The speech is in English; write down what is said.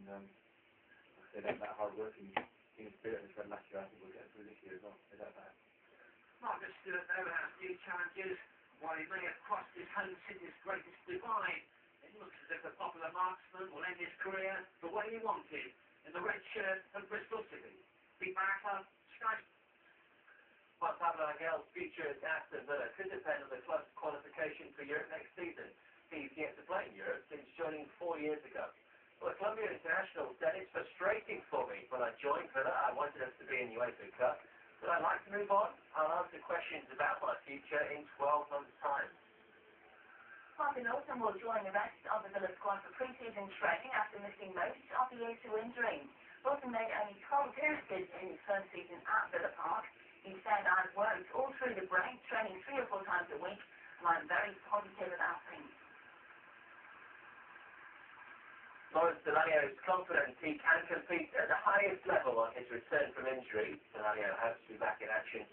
they don't that hard working team spirit as well last year. I think we'll get through this year as well. Is that bad? Marcus Stewart never has new challenges. While he may have crossed his home city's greatest divide, it looks as if the popular marksman will end his career the way he wanted, in the red shirt of Bristol City. Big Barker, Sky. Juan Pablo Angel's future at Aston Villa could depend on the club's qualification for Europe next season. He's yet to play in Europe since joining 4 years ago. Well, the Colombia International said it's frustrating for me. When I joined Villa, I wanted us to be in the UEFA Cup. But I'd like to move on. I'll answer questions about my future in 12 months' time. Martin Lawson will join the rest of the Villa squad for pre-season training after missing most of the year to injury. Lawson made only 12 appearances in his first season at Villa Park. He said, "I've worked all through the break, training 3 or 4 times a week, and I'm very positive about things." Lawrence Delanio is confident he can compete at the highest level on his return from injury. Delanio hopes to be back in action